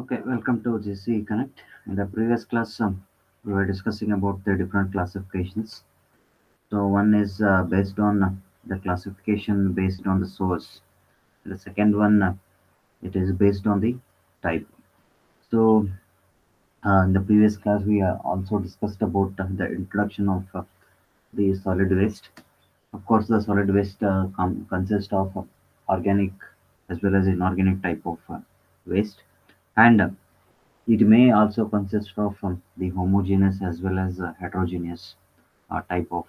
Okay, welcome to GC Connect. In the previous class, we were discussing about the different classifications. So one is based on the classification based on the source. The second one, it is based on the type. So in the previous class, we also discussed about the introduction of the solid waste. Of course, the solid waste consists of organic as well as inorganic type of waste, and it may also consist of the homogeneous as well as heterogeneous type of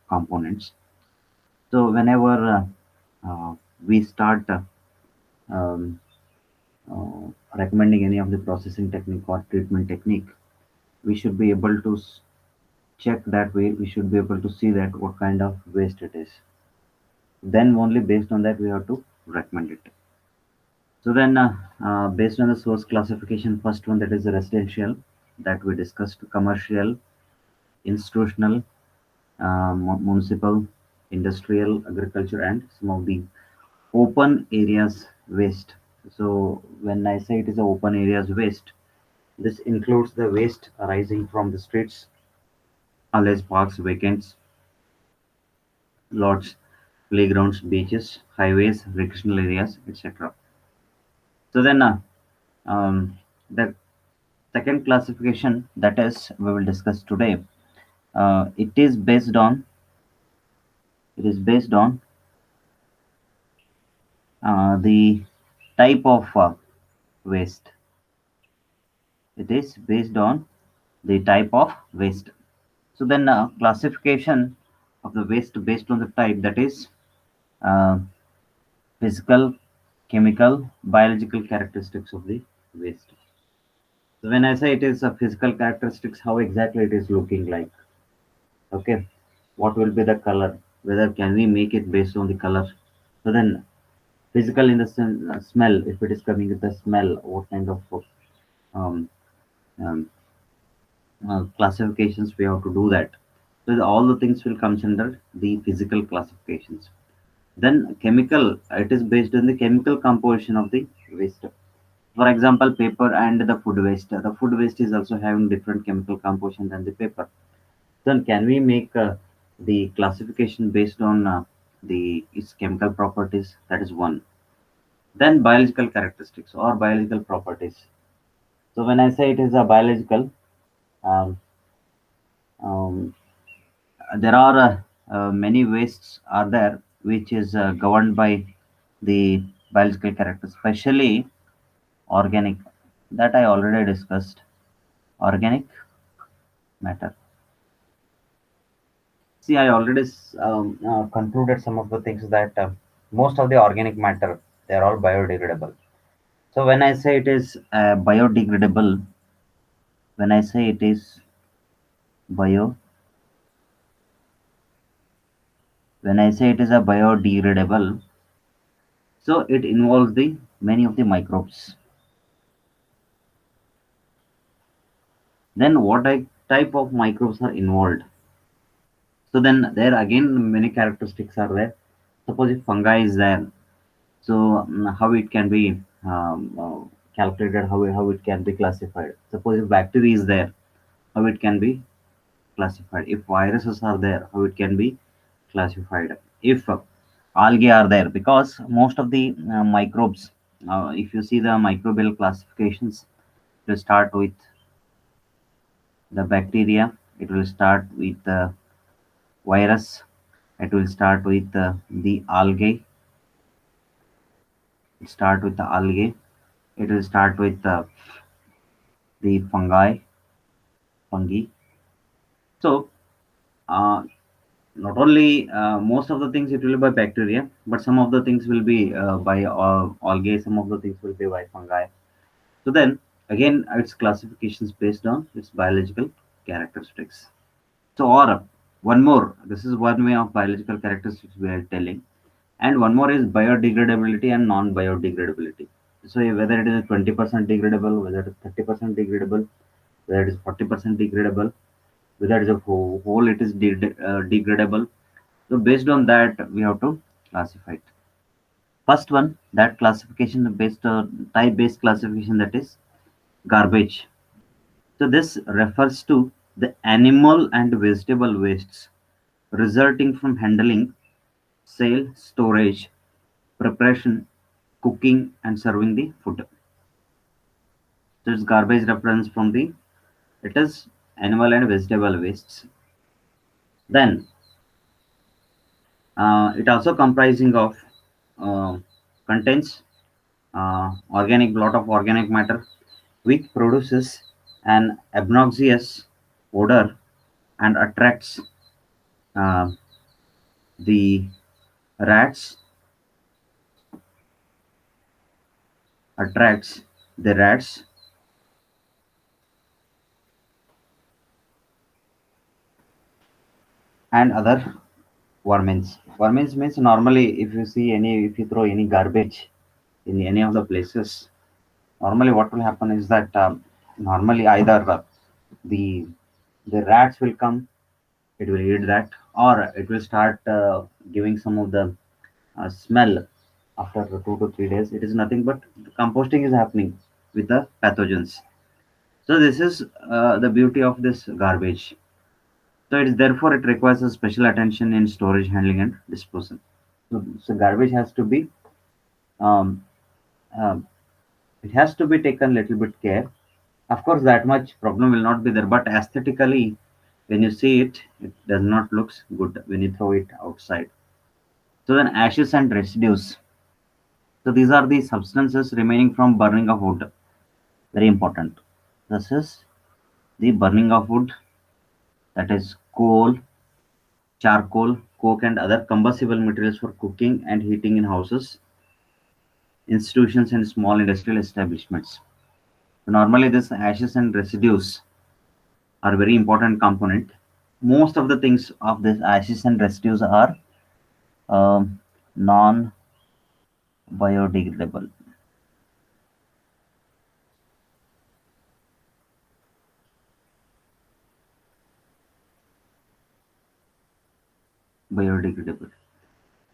components. So whenever we start um, recommending any of the processing technique or treatment technique, we should be able to check that way. We should be able to see that what kind of waste it is. Then only based on that we have to recommend it. So then, based on the source classification, first one, that is the residential, that we discussed, commercial, institutional, municipal, industrial, agriculture, and some of the open areas waste. So when I say it is a open areas waste, this includes the waste arising from the streets, alleys, parks, vacant lots, playgrounds, beaches, highways, recreational areas, etc. So then, um, the second classification, that is we will discuss today. It is based on the type of waste. It is based on the type of waste. So then, classification of the waste based on the type, that is uh, physical, chemical, biological characteristics of the waste. So when I say it is a physical characteristics, how exactly it is looking like? Okay, what will be the color? Whether can we make it based on the color? So then, physical in the smell. If it is coming with the smell, what kind of um, um, classifications we have to do that. So all the things will comes under the physical classifications. Then chemical, it is based on the chemical composition of the waste. For example, paper and the food waste. The food waste is also having different chemical composition than the paper. Then can we make the classification based on the its chemical properties? That is one. Then biological characteristics or biological properties. So when I say it is a biological, um, um, there are many wastes are there which is governed by the biological characters, especially organic, that I already discussed. Organic matter. See, I already concluded some of the things that most of the organic matter, they are all biodegradable. So when I say it is biodegradable, when I say it is bio, when I say it is a biodegradable, so it involves the many of the microbes. Then what type of microbes are involved? So then there again many characteristics are there. Suppose if fungi is there, so how it can be calculated, how it can be classified. Suppose if bacteria is there, how it can be classified. If viruses are there, how it can be classified. If algae are there, because most of the microbes, if you see the microbial classifications, it will start with the bacteria, it will start with the virus, it will start with the algae, start with the algae, it will start with the fungi. So uh, not only most of the things it will be by bacteria, but some of the things will be by algae, some of the things will be by fungi. So then again, its classifications based on its biological characteristics. So or one more, this is one way of biological characteristics we are telling, and one more is biodegradability and non-biodegradability. So whether it is 20% degradable, whether it is 30% degradable, whether it is 40% degradable, whether it is a whole it is degradable. So based on that, we have to classify it. First one, that classification based type based classification, that is Garbage. So this refers to the animal and vegetable wastes resulting from handling, sale, storage, preparation, cooking, and serving the food. So it's garbage reference from the it is animal and vegetable wastes. Then it also comprising of uh, contains organic lot of organic matter which produces an obnoxious odor and uh, the rats attracts the rats and other vermins. Vermins means normally if you see any if you throw any garbage in any of the places, normally what will happen is that normally either the the rats will come, it will eat that, or it will start giving some of the smell after 2 to 3 days. It is nothing but composting is happening with the pathogens. So this is the beauty of this garbage. So it is therefore it requires a special attention in storage, handling, and disposal. So garbage has to be um, um, it has to be taken little bit care. Of course, that much problem will not be there, but aesthetically, when you see it, it does not looks good when you throw it outside. So then ashes and residues. So these are the substances remaining from burning of wood. Very important. This is the burning of wood, that is coal, charcoal, coke, and other combustible materials for cooking and heating in houses, institutions, and small industrial establishments. So normally, this ashes and residues are very important component. Most of the things of this ashes and residues are non biodegradable. Biodegradable.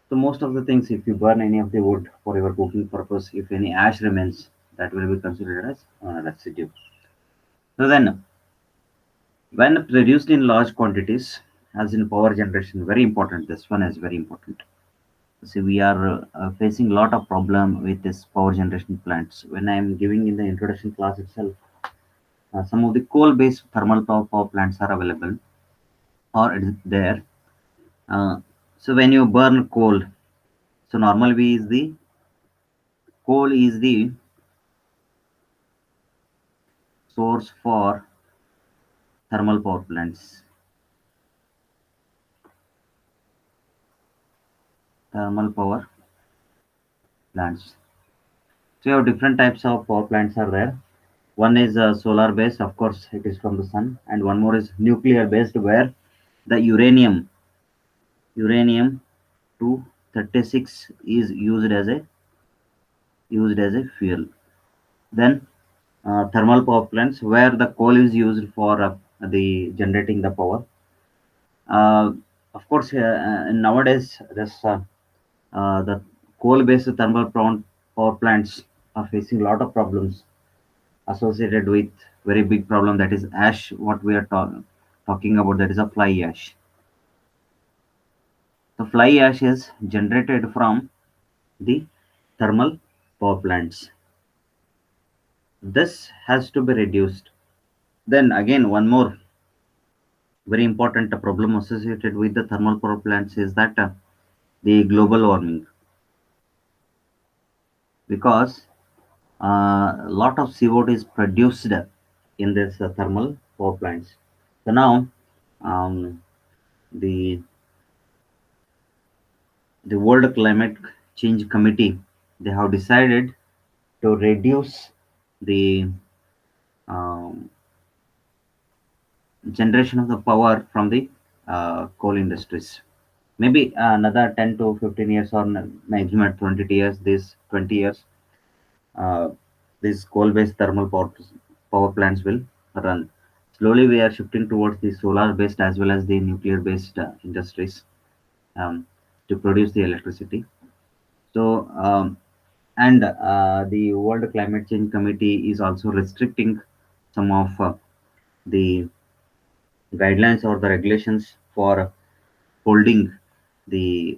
So most of the things, if you burn any of the wood for your cooking purpose, if any ash remains, that will be considered as residue. So then, when produced in large quantities, as in power generation, very important. This one is very important. See, we are facing a lot of problem with this power generation plants. When I am giving in the introduction class itself, some of the coal-based thermal power plants are available or it is there. Uh, so when you burn coal, so normally is the coal is the source for thermal power plants. Thermal power plants. So you have different types of power plants are there. One is solar based, of course, it is from the sun, and one more is nuclear based, where the uranium 236 is used as a fuel. Then thermal power plants, where the coal is used for the generating the power. Uh, of course, nowadays the coal-based power plants are facing a lot of problems associated with very big problem, that is ash. What we are talking about, that is a fly ash. The fly ash is generated from the thermal power plants. This has to be reduced. Then again, one more very important problem associated with the thermal power plants is that the global warming, because a lot of CO2 is produced in this thermal power plants. So now um, the the World Climate Change Committee, they have decided to reduce the um, generation of the power from the coal industries. Maybe another 10 to 15 years, or maximum 20 years. This 20 years, uh, these coal-based thermal power plants will run. Slowly, we are shifting towards the solar-based as well as the nuclear-based industries um, to produce the electricity. So, And the World Climate Change Committee is also restricting some of the guidelines or the regulations for holding the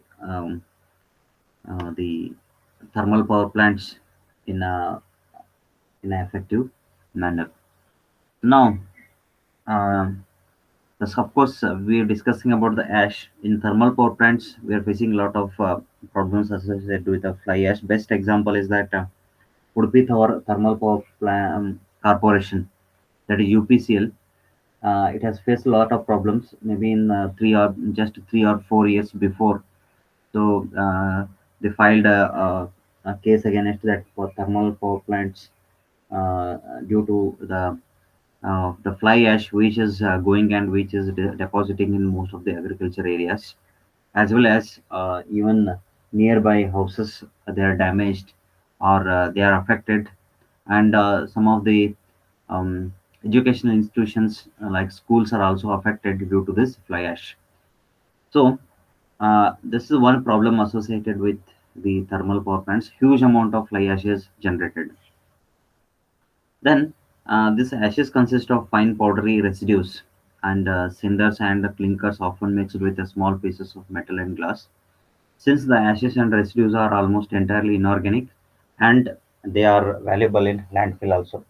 the thermal power plants in a in an effective manner. Now, um thus, of course, we are discussing about the ash in thermal power plants. We are facing a lot of problems associated with the fly ash. Best example is that Udupi Thermal Power Corporation, that is UPCL. It has faced a lot of problems, maybe in 3 or 4 years before. So they filed a case against that for thermal power plants due to the fly ash which is going and which is depositing in most of the agriculture areas, as well as even nearby houses they are damaged or they are affected, and some of the um, educational institutions like schools are also affected due to this fly ash. So this is one problem associated with the thermal power plants. Huge amount of fly ash is generated. Then these ashes consist of fine powdery residues and cinders and clinkers often mixed with small pieces of metal and glass. Since the ashes and residues are almost entirely inorganic and they are valuable in landfill also.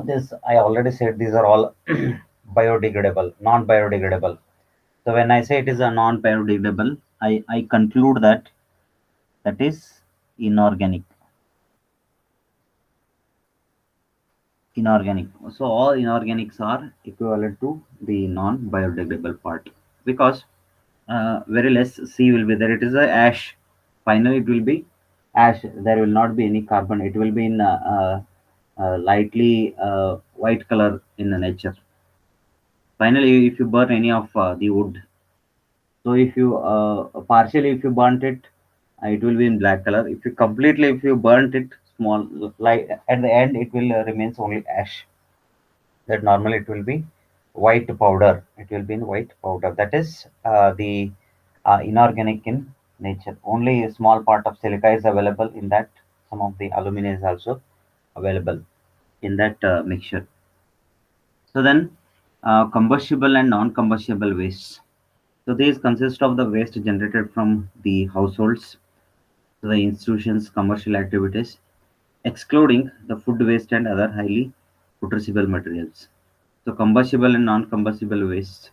This I already said these are all biodegradable, non-biodegradable. So when I say it is a non-biodegradable, I conclude that that is inorganic. Inorganic. So all inorganics are equivalent to the non-biodegradable part because very less C will be there. It is a ash. Finally, it will be ash. There will not be any carbon. It will be in lightly white color in the nature. Finally, if you burn any of the wood, so if you partially if you burnt it, it will be in black color. If you completely if you burnt it small, like at the end, it will remains only ash. That normally it will be white powder. It will be in white powder. That is the inorganic in nature. Only a small part of silica is available in that. Some of the alumina is also available in that mixture. So then, combustible and non-combustible wastes. So these consist of the waste generated from the households, the institutions, commercial activities, excluding the food waste and other highly putrescible materials. So combustible and non-combustible wastes,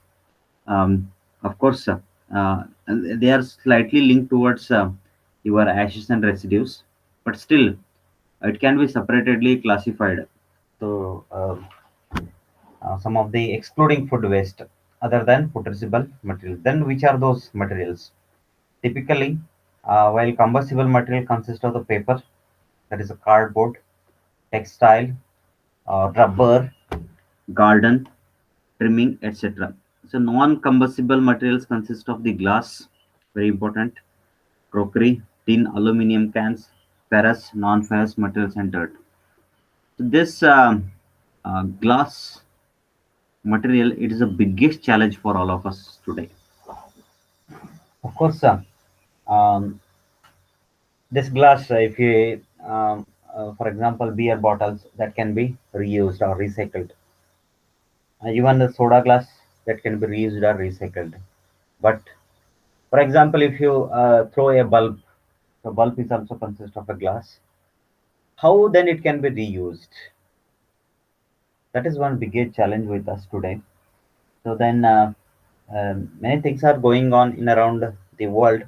of course, they are slightly linked towards your ashes and residues, but still it can be separately classified. So some of the excluding food waste other than putrescible materials. Then which are those materials? Typically, while combustible material consists of the paper, that is a cardboard, textile, rubber, garden, trimming, etc. So non-combustible materials consist of the glass, very important, crockery, tin, aluminum cans, ferrous, non-ferrous materials, and dirt. So this glass material, it is the biggest challenge for all of us today. Of course, um, this glass, if you, for example, beer bottles that can be reused or recycled, even the soda glass that can be reused or recycled. But for example, if you throw a bulb, the bulb is also consist of a glass. How then it can be reused? That is one biggest challenge with us today. So then many things are going on in around the world.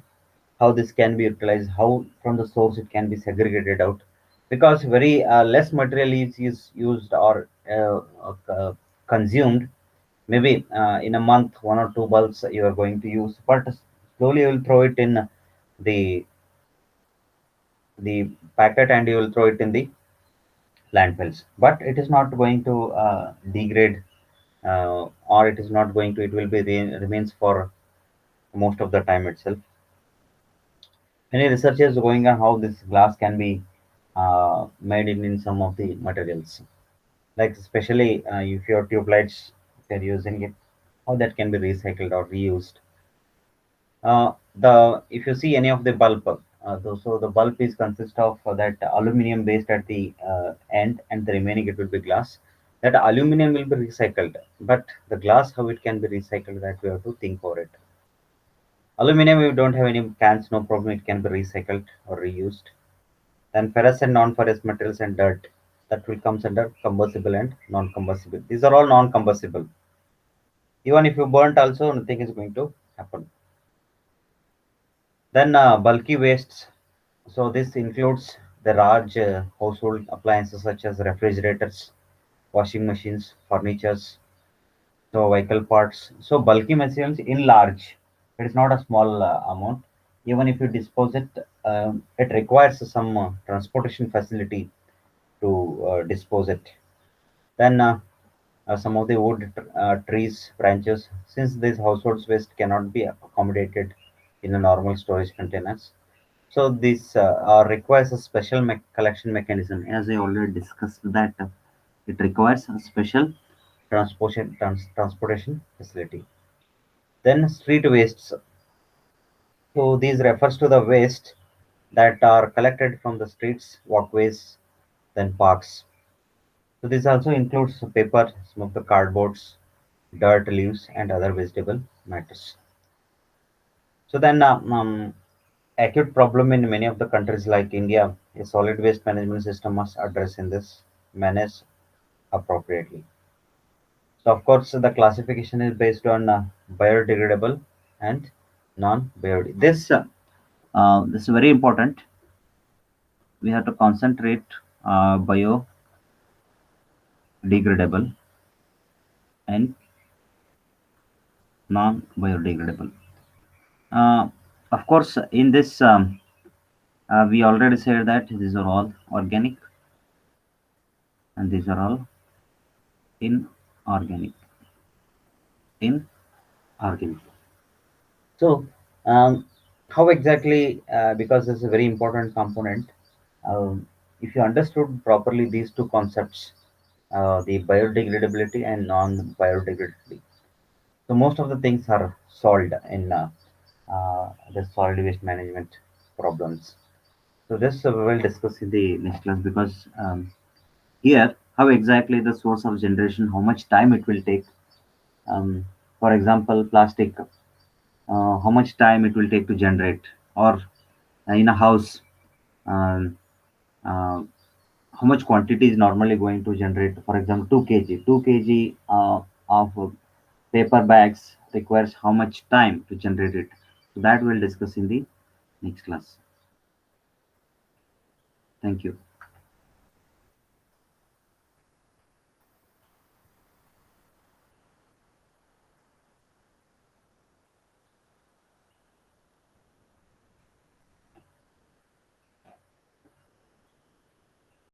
How this can be utilized? How from the source it can be segregated out? Because very less material is used or consumed. Maybe in a month, one or two bulbs you are going to use, but slowly you will throw it in the packet and you will throw it in the landfills. But it is not going to degrade, or it is not going to. It will be remains for most of the time itself. Many researchers going on how this glass can be made in some of the materials, like especially if your tube lights they're using it, how that can be recycled or reused. The if you see any of the bulb, So the bulb is consist of that aluminum based at the end, and the remaining it will be glass. That aluminum will be recycled, but the glass, how it can be recycled, that we have to think for it. Aluminum, we don't have any cans, no problem, it can be recycled or reused. Then ferrous and non-ferrous materials and dirt, that will comes under combustible and non-combustible. These are all non-combustible. Even if you burnt also, nothing is going to happen. Then bulky wastes. So this includes the large household appliances such as refrigerators, washing machines, furnitures, so vehicle parts. So bulky materials in large. It is not a small amount. Even if you dispose it, it requires some transportation facility to dispose it. Then some of the wood, trees, branches. Since these household waste cannot be accommodated in a normal storage containers, so this requires a special collection mechanism. As I already discussed, that it requires a special transportation facility. Then street wastes. So these refers to the waste that are collected from the streets, walkways, then parks. So this also includes paper, some of the cardboards, dirt, leaves, and other vegetable matters. So then, acute problem in many of the countries like India, a solid waste management system must address in this, manage appropriately. So of course, the classification is based on biodegradable and non-biodegradable. This is very important. We have to concentrate biodegradable and non-biodegradable. Uh, of course, in this, we already said that these are all organic and these are all inorganic. Inorganic. So, how exactly? Because this is a very important component. If you understood properly these two concepts, the biodegradability and non-biodegradability, so most of the things are solved in the solid waste management problems. So this we will discuss in the next class, because here how exactly the source of generation, how much time it will take. For example, plastic, how much time it will take to generate, or in a house, um, uh, how much quantity is normally going to generate. For example, 2 kg of paper bags requires how much time to generate it. So that we'll discuss in the next class. Thank you.